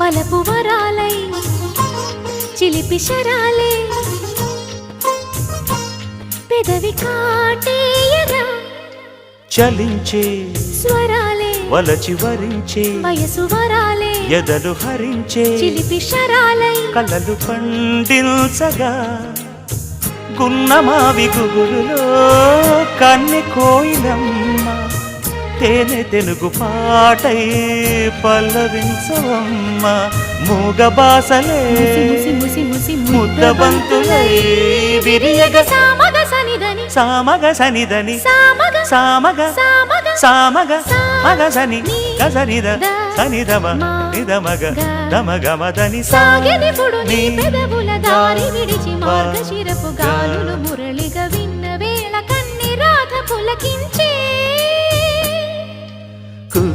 వలపు వరాలై చిలిపి శరాలే పెదవి కాటేయగా చలించే స్వరాలే వలచి వరించే వయసు వరాలే ఎదలు హరించే చిలిపి శరాలై కలలు పండించగా గున్నమావి గుగురులో కన్నె కోయిలమ్మ తేనె తెలుగు పాటై పల్లవించవమ్మ మూగ బాసలే ముద్దబంతులై విరియగ సామగ సనిదని సామగ సనిదని సామగ సామగ సామగ సామగ మగ సని గసనిద సనిదమ నిదమగ దమగమదని సాగెనిపుడు నీ పెదవుల దారి విడిచి మార్గశిరపు గాలులు మురళిగా విన్న వేళ కన్ని రాధ పులకించి